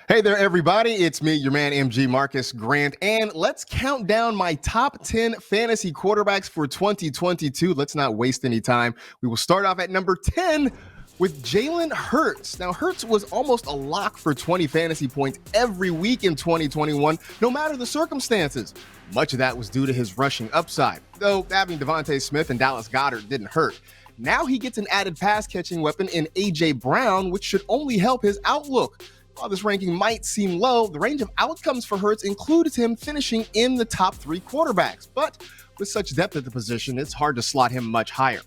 Hey there, everybody. It's me, your man, MG Marcus Grant, and let's count down my top 10 fantasy quarterbacks for 2022. Let's not waste any time. We will start off at number 10 with Jalen Hurts. Now, Hurts was almost a lock for 20 fantasy points every week in 2021, no matter the circumstances. Much of that was due to his rushing upside, though having Devontae Smith and Dallas Goedert didn't hurt. Now he gets an added pass-catching weapon in A.J. Brown, which should only help his outlook. While this ranking might seem low, the range of outcomes for Hurts includes him finishing in the top 3 quarterbacks. But with such depth at the position, it's hard to slot him much higher.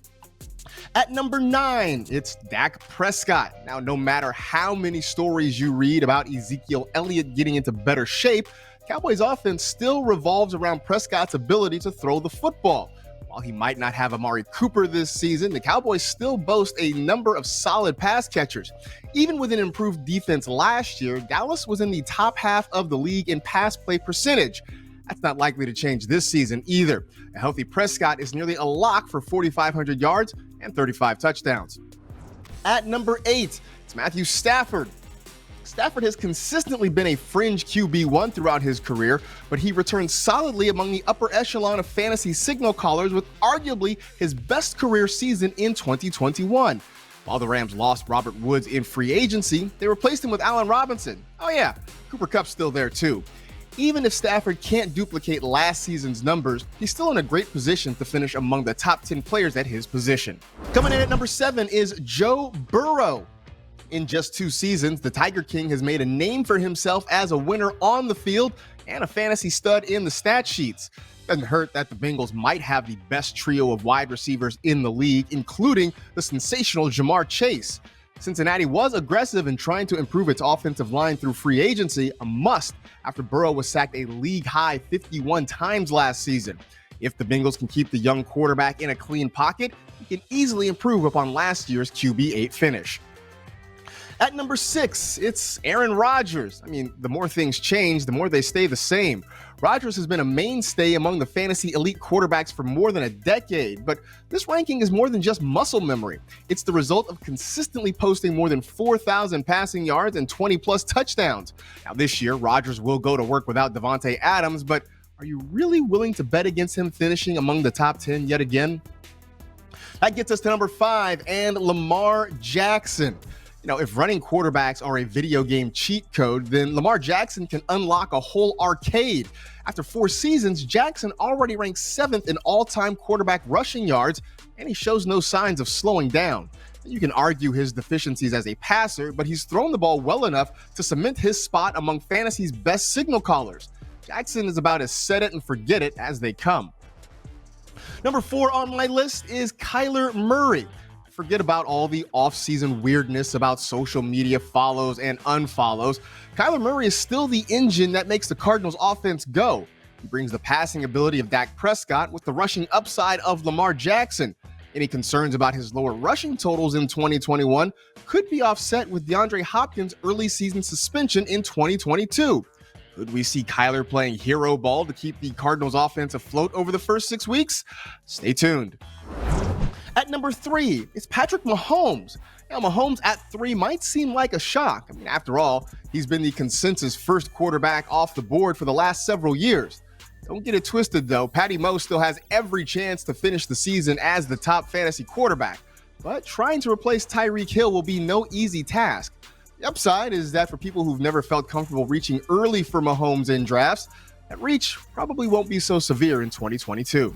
At number 9, it's Dak Prescott. Now, no matter how many stories you read about Ezekiel Elliott getting into better shape, Cowboys' offense still revolves around Prescott's ability to throw the football. While he might not have Amari Cooper this season, the Cowboys still boast a number of solid pass catchers. Even with an improved defense last year, Dallas was in the top half of the league in pass play percentage. That's not likely to change this season either. A healthy Prescott is nearly a lock for 4,500 yards and 35 touchdowns. At number 8, it's Matthew Stafford. Stafford has consistently been a fringe QB1 throughout his career, but he returns solidly among the upper echelon of fantasy signal callers with arguably his best career season in 2021. While the Rams lost Robert Woods in free agency, they replaced him with Allen Robinson. Oh yeah, Cooper Kupp's still there too. Even if Stafford can't duplicate last season's numbers, he's still in a great position to finish among the top 10 players at his position. Coming in at number 7 is Joe Burrow. In just 2 seasons, the Tiger King has made a name for himself as a winner on the field and a fantasy stud in the stat sheets. Doesn't hurt that the Bengals might have the best trio of wide receivers in the league, including the sensational Ja'Marr Chase. Cincinnati was aggressive in trying to improve its offensive line through free agency, a must after Burrow was sacked a league-high 51 times last season. If the Bengals can keep the young quarterback in a clean pocket, he can easily improve upon last year's QB8 finish. At number 6, it's Aaron Rodgers. The more things change, the more they stay the same. Rodgers has been a mainstay among the fantasy elite quarterbacks for more than a decade, but this ranking is more than just muscle memory. It's the result of consistently posting more than 4,000 passing yards and 20-plus touchdowns. Now, this year, Rodgers will go to work without Davante Adams, but are you really willing to bet against him finishing among the top 10 yet again? That gets us to number 5, and Lamar Jackson. If running quarterbacks are a video game cheat code, then Lamar Jackson can unlock a whole arcade. After 4 seasons, Jackson already ranks 7th in all-time quarterback rushing yards, and he shows no signs of slowing down. You can argue his deficiencies as a passer, but he's thrown the ball well enough to cement his spot among fantasy's best signal callers. Jackson is about as set it and forget it as they come. Number 4 on my list is Kyler Murray. Forget about all the off-season weirdness about social media follows and unfollows. Kyler Murray is still the engine that makes the Cardinals offense go. He brings the passing ability of Dak Prescott with the rushing upside of Lamar Jackson. Any concerns about his lower rushing totals in 2021 could be offset with DeAndre Hopkins' early season suspension in 2022. Could we see Kyler playing hero ball to keep the Cardinals offense afloat over the first 6 weeks? Stay tuned. At number 3, it's Patrick Mahomes. Now, Mahomes at 3 might seem like a shock. After all, he's been the consensus first quarterback off the board for the last several years. Don't get it twisted, though. Patty Moe still has every chance to finish the season as the top fantasy quarterback. But trying to replace Tyreek Hill will be no easy task. The upside is that for people who've never felt comfortable reaching early for Mahomes in drafts, that reach probably won't be so severe in 2022.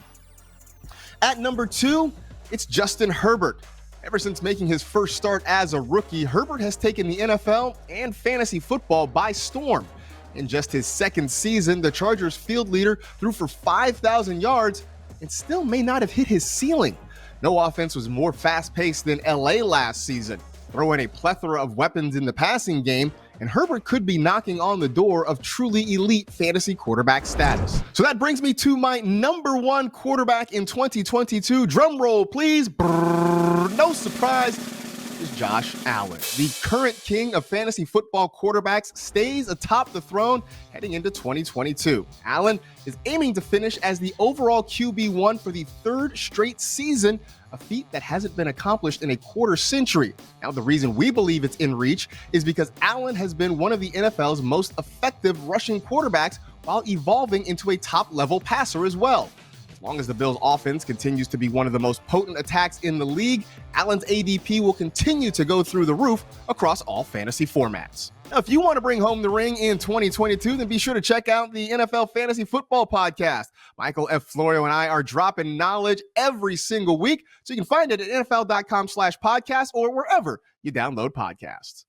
At number 2, it's Justin Herbert. Ever since making his first start as a rookie, Herbert has taken the NFL and fantasy football by storm. In just his second season, the Chargers field leader threw for 5,000 yards and still may not have hit his ceiling. No offense was more fast-paced than LA last season. Throw in a plethora of weapons in the passing game, and Herbert could be knocking on the door of truly elite fantasy quarterback status. So that brings me to my number 1 quarterback in 2022. Drum roll, please. Brrr, no surprise. It's Josh Allen. The current king of fantasy football quarterbacks stays atop the throne heading into 2022. Allen is aiming to finish as the overall QB1 for the third straight season, a feat that hasn't been accomplished in a quarter century. Now, the reason we believe it's in reach is because Allen has been one of the NFL's most effective rushing quarterbacks while evolving into a top-level passer as well. As long as the Bills' offense continues to be one of the most potent attacks in the league, Allen's ADP will continue to go through the roof across all fantasy formats. Now, if you want to bring home the ring in 2022, then be sure to check out the NFL Fantasy Football Podcast. Michael F. Florio and I are dropping knowledge every single week, so you can find it at NFL.com/podcast or wherever you download podcasts.